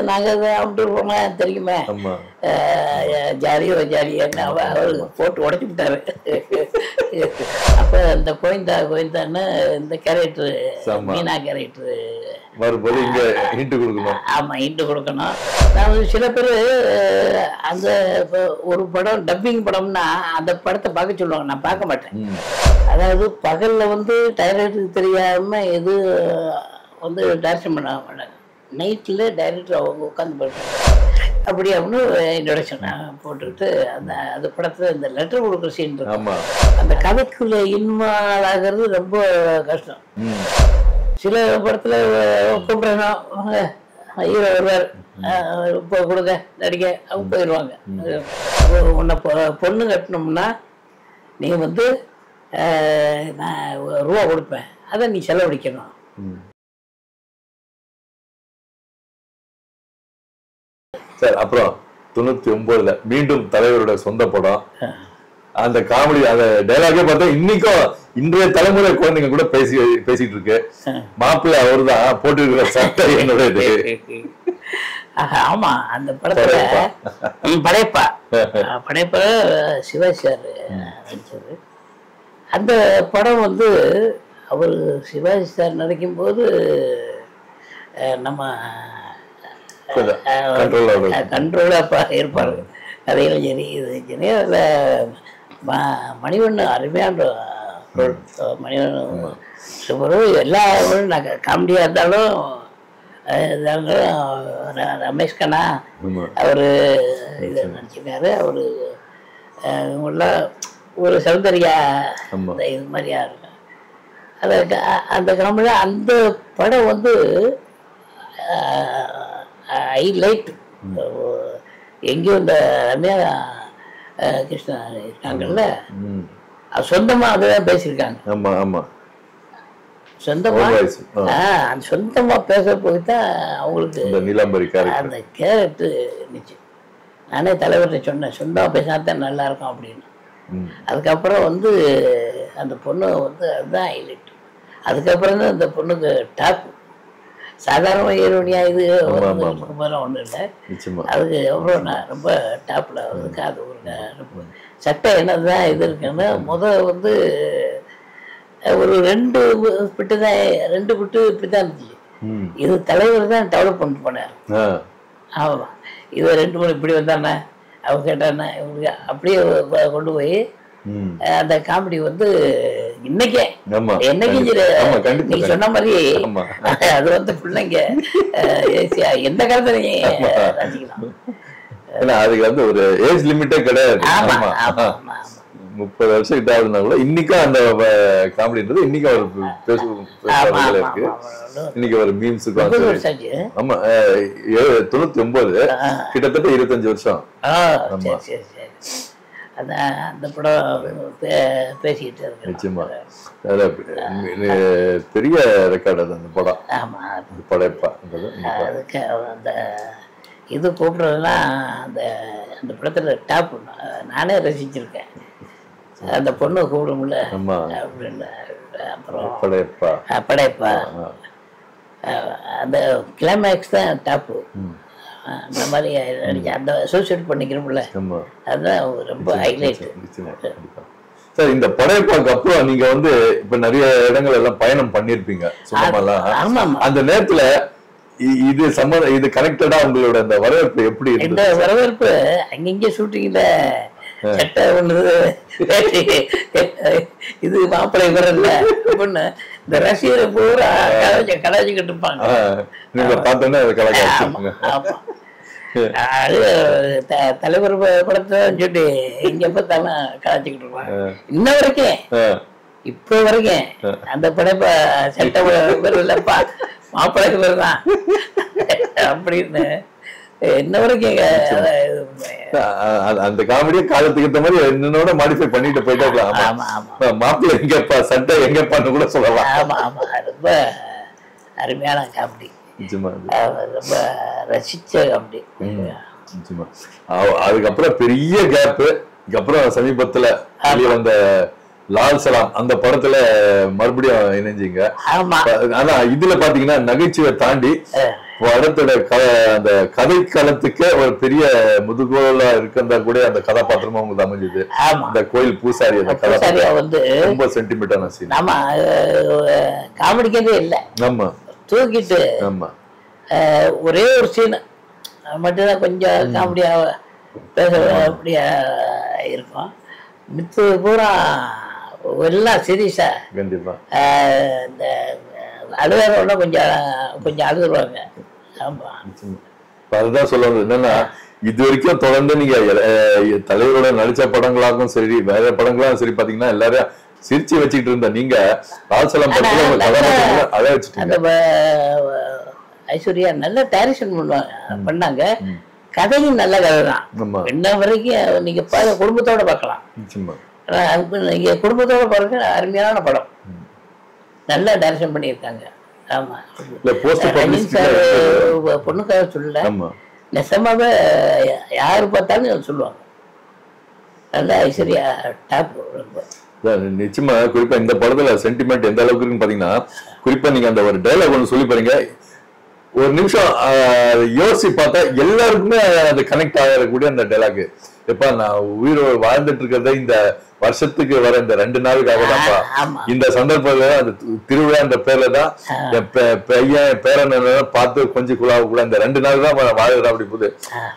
நாங்கள் அப்படி இருப்போமா தெரியுமே, ஜாலியாக அவர் போட்டு உடச்சி விட்டாரு. அப்போ இந்த கோயந்தான்னு இந்த கேரக்டரு மீனா கேரக்டரு வரும்போது இங்க ஹிண்ட் கொடுக்கணும். ஆமா, ஹிண்ட் கொடுக்கணும். நான் சில பேர் அந்த ஒரு படம் டப்பிங் படம்னா அந்த படத்தை பார்க்க சொல்லுவாங்க, நான் பார்க்க மாட்டேன். அதாவது பகல்ல வந்து டைரக்டருக்கு தெரியாம எது வந்து டைரக்ஷன் பண்ண மாட்டாங்க, நைட்டில் டைரக்டர் அவங்க உட்காந்து பண்ணுறாங்க. அப்படி அப்படின்னு இன்ட்ரடக்ஷன் போட்டுக்கிட்டு அந்த படத்தில் இந்த லெட்டர் கொடுக்குற சீன் இருக்கு. அந்த கதைக்குள்ள இன்வால்வ் ஆகிறது ரொம்ப கஷ்டம். சில படத்தில் கூப்பிடணும், ஹீரோ வருவார், இப்போ கொடுங்க நடிக்க, அவங்க போயிடுவாங்க. உன்னை பொண்ணு கட்டணும்னா நீ வந்து நான் ரூபா கொடுப்பேன், அதை நீ செலவழிக்கணும். சார் அப்புறம் 99ல மீண்டும் தலைவரோட சொந்த படம், அந்த காமெடி அந்த டைலாகே பார்த்தா இன்னைக்கும் இன்றைய தலைமுறை குழந்தைங்க கூட பேசிட்டு இருக்கு. மாப்பிள்ளை அவரு தான் போட்டு சட்டை என்னோட இது. ஆமா, அந்த படத்துல படைப்பா சிவாஜி சார் நடிச்சது. அந்த படம் வந்து அவர் சிவாஜி சார் நடிக்கும் போது நம்ம கண்ட்ரோலா இருப்பாரு. கதையிலும் சரி இது சரி. அதில் மணிவண்ணு அருமையான மணிவண்ணு சூப்பரு. எல்லா காமெடியாக இருந்தாலும் ரமேஷ் கண்ணா அவர் இதை நடிச்சிருக்காரு. அவர் இவங்களாம் ஒரு சௌந்தர்யா இது மாதிரியா இருக்கும். அது அந்த காமெடி அந்த படம் வந்து ஹைலைட். எங்கேயும் இந்த ரம்யா கிருஷ்ணன் இருக்காங்கல்ல, சொந்தமா அதுதான் பேசியிருக்காங்க. சொந்தமா பேச போய்தான் அவங்களுக்கு அந்த கேரக்டர் இருந்துச்சு. நானே தலைவர்கிட்ட சொன்னேன், சொந்தமா பேசினாதான் நல்லா இருக்கும் அப்படின்னு. அதுக்கப்புறம் வந்து அந்த பொண்ணு வந்து அதுதான் ஹைலைட். அதுக்கப்புறம் தான் அந்த பொண்ணுக்கு டாப். சாதாரண ஹீரோனியா இது ஒன்றும் இல்லை, அதுக்கு எவ்வளோ நான் ரொம்ப டாப்பில் அதுக்கு அது ஒரு சட்டை என்னதான் இது இருக்குன்னு வந்து ஒரு 2 பிட்டு தான், 2 பிட்டு இப்படி தான் இருந்துச்சு. இது தலைவர் தான் டெவலப் பண்ணிட்டு போனார். ஆமாம், இது 2 மூணு இப்படி வந்தானே அவங்க கேட்டானே இவங்களுக்கு அப்படியே கொண்டு போய் அந்த காமெடி வந்து இன்னைக்கே நீ சொன்ன மாதிரி அது வந்து பிள்ளைங்க எந்த காலத்துல ரசிக்கலாம். அதுக்கு வந்து ஒரு ஏஜ் லிமிட்டே கிடையாது. 30 வருஷம் கிட்ட ஆகுதுன்னா கூட இன்னைக்கும் அந்த காமெடின்றது இன்னைக்கு அவர் பேசுவாங்க இருக்கு. இன்னைக்கு ஒரு மீம்ஸுக்கு ஆமா 99 கிட்டத்தட்ட 25 வருஷம். அந்த படம் பேசிக்கிட்டு இருக்கு. நிச்சயமா பெரிய ரெக்கார்டு அது அந்த படம். ஆமா, படைப்பா அதுக்கு அந்த இது கூப்பிடுறதுனா அந்த அந்த படத்துல டாப். நானே ரசிச்சிருக்கேன். அந்த பொண்ணு கூப்பிடும்ல அப்படின்னு. அப்புறம் படைப்பா அந்த கிளைமேக்ஸ் தான் டாப்பு. அந்த மாதிரி அந்த அசோசியேட் பண்ணிக்கிறோம்ல, அதுதான் ரொம்ப ஹைலைட். சார் இந்த படைப்பாக்கு அப்புறம் நீங்க வந்து இப்ப நிறைய இடங்கள் எல்லாம் பயணம் பண்ணிருப்பீங்க சொந்தமாலாம். அந்த நேரத்துல இது கனெக்டடா உங்களோட அந்த வரவேற்பு எப்படி? இந்த வரவேற்பு அங்கிங்க ஷூட்டிங்ல சட்டை ஒண்ணு இது மாப்பிள்ளை வரல பொண்ணு இந்த ரசிகரை பூரா கலாச்சிக்கிட்டு இருப்பாங்க. அது தலைவர் படத்தை சொல்லி இங்க பார்த்தாலும் கலாச்சிக்கிட்டு இருப்பாங்க. இன்ன வரைக்கும் இப்போ வரைக்கும் அந்த படைப்ப சட்டை வரலப்பா மாப்பிள்ளைக்கு வருதான் அப்படின்னு என்ன வரைக்கும் அந்த காமெடியை காலத்துக்கு ஏற்ற மாதிரி என்னோட மாடிஃபை பண்ணிட்டு போயிட்டா மாப்பிள்ளை எங்கப்பா சட்டை எங்கப்பான்னு கூட சொல்லலாம். ஆமா ஆமா, ரொம்ப அருமையான காமெடி, ரொம்ப ரசிச்ச காமெடி. அதுக்கப்புறம் பெரிய கேப்பு. அதுக்கப்புறம் சமீபத்துல வந்த லால் சலாம் அந்த படத்துல மறுபடியும் இணைஞ்சிங்க. ஆனா இதுல பாத்தீங்கன்னா நகைச்சுவை தாண்டி படத்தோட அந்த கதை காலத்துக்கே ஒரு பெரிய முதுகோலா இருக்கிறதா கூட அந்த கதாபாத்திரமா உங்களுக்கு அமைஞ்சது. அந்த கோயில் பூசாரி அந்த பூசாரியா வந்து ரொம்ப சென்டிமெண்டான சீன். ஆமா, காமெடிக்கவே இல்லை. ஆமா, தூக்கிட்டு ஆமா ஒரே ஒரு சீன் மட்டும்தான் கொஞ்சம் காமெடியா பேச அப்படியா இருக்கும். மித்தது பூரா எல்லாம் சீரியஸா. கண்டிப்பா இந்த அழுகிறோட கொஞ்சம் கொஞ்சம் அழுதுருவாங்க. ஆமா, அதுதான் சொல்ல வந்தது. என்னன்னா இது வரைக்கும் தொடர்ந்து நீங்க தலைவரோட நடிச்ச படங்களாகவும் சரி வேற படங்களாகவும் சரி பாத்தீங்கன்னா எல்லாரும் சிரிச்சு வச்சுட்டு இருந்த நீங்க ராஜசலம் படத்துல அழ வச்சுட்டீங்க. ஐஸ்வர்யா நல்ல டைரக்ஷன் பண்ணாங்க. கதையும் நல்ல கதை தான். இன்ன வரைக்கும் நீங்க குடும்பத்தோட பார்க்கலாம். நீங்க குடும்பத்தோட பாருங்க, அருமையான படம், நல்ல டைரக்ஷன் பண்ணியிருக்காங்க. ஆமா, பொண்ணுக்காக சொல்லல, நெசமாவே யாரு பார்த்தாலும் சொல்லுவாங்க நல்ல ஐஸ்வர்யா டாப். நிச்சயமா குறிப்பா இந்த படத்துல சென்டிமெண்ட் எந்த அளவுக்கு இருக்குன்னு பாத்தீங்கன்னா, குறிப்பா நீங்க அந்த ஒரு டைலாக் ஒன்று சொல்லி பாருங்க, ஒரு நிமிஷம் யோசிச்சு பார்த்தா எல்லாருக்குமே அது கனெக்ட் ஆகக்கூடிய அந்த டைலாக். எப்ப நான் உயிரோடு வாழ்ந்துட்டு இருக்கிறத இந்த வருஷத்துக்கு வர இந்த 2 நாளுக்காக தான், இந்த சந்தர்ப்பத்துல அந்த திருவிழா அந்த பேர்ல தான் பையன் பேரன் பார்த்து கொஞ்சம் குழாவுக்குள்ள இந்த 2 நாள் தான் வாழுறா. அப்படி போது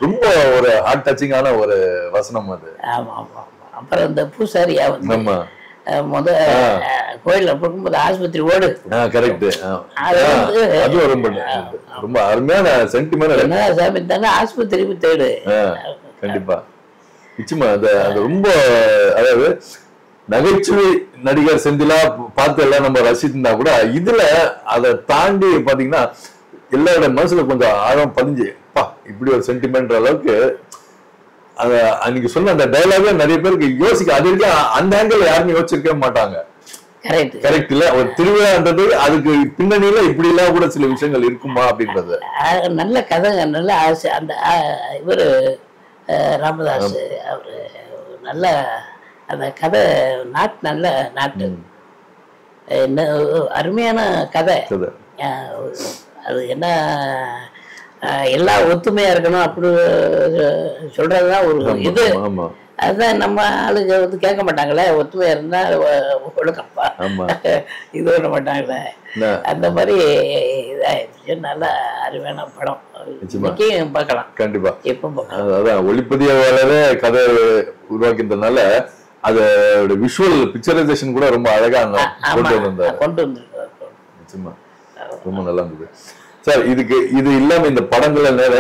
ரொம்ப ஒரு ஹார்ட் டச்சிங்கான ஒரு வசனம் அது. அப்புறம் இந்த பூசாரியா வந்து கோயில போகும்போது ஆஸ்பத்திரி ஓடு, கரெக்ட், அது ரொம்ப அருமையான சென்டிமெண்ட். என்ன சாமி தானே ஆஸ்பத்திரி தேடு. கண்டிப்பா நிச்சயமா அது ரொம்ப, அதாவது நகைச்சுவை நடிகர் செந்திலா பார்த்து எல்லாம் நம்ம ரசிச்சிருந்தா கூட இதுல அதை தாண்டி பாத்தீங்கன்னா எல்லாரோட மனசுல கொஞ்சம் ஆழம் பதிஞ்சு இப்படி ஒரு சென்டிமெண்ட் அளவுக்கு அன்னைக்கு சொன்ன அந்த டைலாக நிறைய பேருக்கு யோசிக்க, அது வரைக்கும் அந்த ஆங்கிள் யாருமே யோசிச்சிருக்க மாட்டாங்க. கரெக்ட் இல்ல, ஒரு திருவிழான்றது அதுக்கு பின்னணியில இப்படி எல்லாம் கூட சில விஷயங்கள் இருக்குமா அப்படின்றது நல்ல கதை, நல்ல ஆசை. அந்த இவரு ராமதாஸ் அவரு நல்ல அந்த கதை நல்ல நாட்டு என்ன அருமையான கதை. அது என்ன எல்லாம் ஒத்துமையா இருக்கணும் அப்படி சொல்றதுதான் ஒரு இது. அதுதான் நம்ம ஆளுங்க வந்து கேட்க மாட்டாங்களே, ஒத்துமையா இருந்தா ஒழுக்கப்பா இது பண்ண மாட்டாங்களே, அந்த மாதிரி இதாயிடுச்சு. நல்ல அருமையான படம், பார்க்கலாம். கண்டிப்பா எப்ப பார்க்கலாம். அதான் ஒளிப்பதிவாளரே கதை உருவாக்கின்றதுனால அதோட விஷுவல் பிக்சரைசேஷன் கூட ரொம்ப அழகா கொண்டு வந்திருக்காரு. நிச்சயமா ரொம்ப நல்லா இருந்தது சார். இது இல்லாம இந்த படங்கள்ல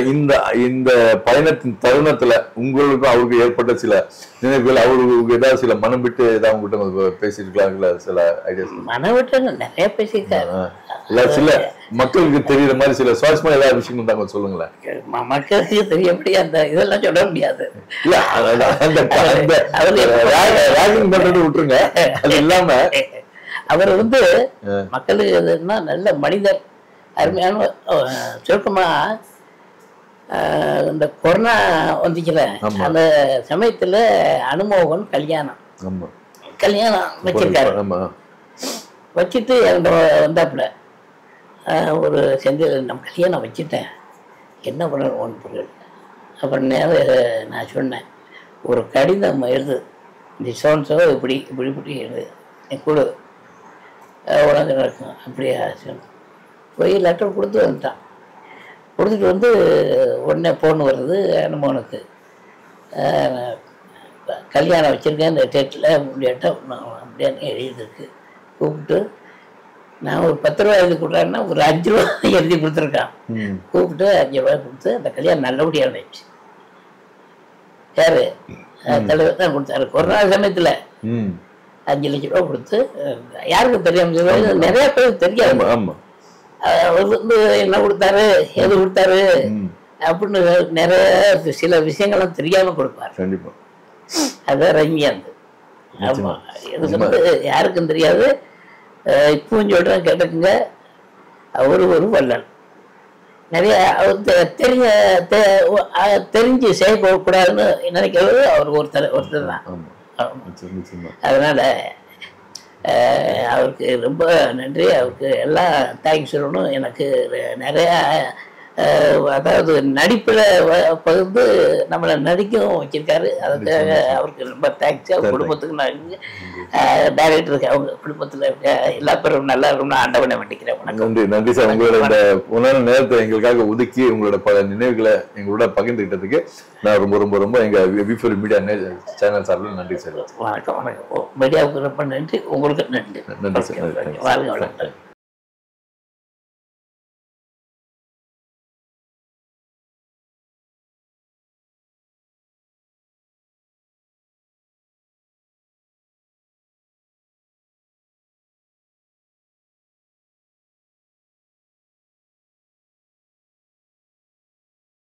இந்த பயணத்தின் தருணத்துல உங்களுக்கும் அவருக்கு ஏற்பட்ட சில நினைவுகள், அவருக்கு ஏதாவது சில மனம் விட்டு ஏதாவது உங்ககிட்ட பேசிருக்கலாங்களா? சில ஐடியாஸ் மனம் விட்டு நிறைய பேசியிருக்காரு. சில மக்களுக்கு தெரியுற மாதிரி சில சுவாரஸ்யமா ஏதாவது விஷயம் தாங்க சொல்லுங்களேன். மக்களுக்கு தெரியபடி அந்த இதெல்லாம் சொல்ல முடியாது. இல்ல ராகிங் பண்றது விட்டுருங்க. அது இல்லாம அவர் வந்து மக்களுக்கு நல்ல மனிதர், அருமையான. சுருக்கமா இந்த கொரோனா வந்துச்சுல, அந்த சமயத்துல அனுமோகன் கல்யாணம் வச்சிருக்காரு. வச்சுட்டு என்கிட்ட வந்தாப்புல, ஒரு செந்தில் நம்ம கல்யாணம் வச்சுட்டேன், என்ன பண்ண ஒன்று பொருள். அப்புறம் நேரம் நான் சொன்னேன், ஒரு கடிதம் எழுது, இந்த சோன்சோ இப்படி இப்படி இப்படி எழுது, கொடு உலக நடக்கும் அப்படியா சொன்ன. போய் லெட்டர் கொடுத்து வந்துட்டான். கொடுத்துட்டு வந்து உடனே ஃபோன் வருது அனுமோனுக்கு, கல்யாணம் வச்சுருக்கேன் இந்த டேட்டில் அப்படின்ட்டா அப்படின்னு எழுதியிருக்கு. கூப்பிட்டு நான் ஒரு 10 ரூபா எழுதி கொடுறாருன்னா ஒரு 5 ரூபா எழுதி கொடுத்துருக்கான். கூப்பிட்டு 5 ரூபாய் கொடுத்து அந்த கல்யாணம் நல்லபடியாக இருந்துச்சு. யாரு தலைவர் தான் கொடுத்தாரு. கொரோனா சமயத்தில் 5 லட்சம் ரூபா கொடுத்து, யாருக்கும் தெரியாம நிறைய பேருக்கு தெரியாது. அவர் வந்து என்ன கொடுத்தாரு, எது கொடுத்தாரு அப்படின்னு நிறைய சில விஷயங்கள்லாம் தெரியாம கொடுப்பாரு. கண்டிப்பா அதான் ரம்யா இருந்து. ஆமா, இது வந்து யாருக்கும் தெரியாது. இப்பவும் சொல்றேன், கேட்டுக்குங்க. அவரு ஒரு வள்ளல். நிறைய அவர் தெரிஞ்சு செய்யக்கூடாதுன்னு நினைக்கிறது அவர் ஒருத்தர் தான். அதனால அவருக்கு ரொம்ப நன்றி. அவருக்கு எல்லாம் தேங்க்ஸ் சொல்லணும். எனக்கு நிறையா அதாவது நடிப்பில் பகிர்ந்து நம்மளை நடிக்கவும் வச்சிருக்காரு. அதுக்காக அவருக்கு ரொம்ப தேங்க்ஸ். அவங்க குடும்பத்துக்கு நான் டைரக்டருக்கு அவங்க குடும்பத்தில் இருக்க எல்லா பேரும் நல்லா இருக்கும்னு ஆண்டவனை வேண்டிக்கிறேன். நன்றி நன்றி சார். உங்களோட இந்த உணர்வு நேரத்தை எங்களுக்காக ஒதுக்கி உங்களோட பல நினைவுகளை எங்களோட பகிர்ந்துக்கிட்டதுக்கு நான் ரொம்ப ரொம்ப ரொம்ப எங்க V4 மீடியா சேனல் சார்பில் நன்றி சார். வணக்கம். வணக்கம். மீடியாவுக்கு ரொம்ப நன்றி. உங்களுக்கு நன்றி. நன்றி சார். வாழ்க வளர்த்தாங்க.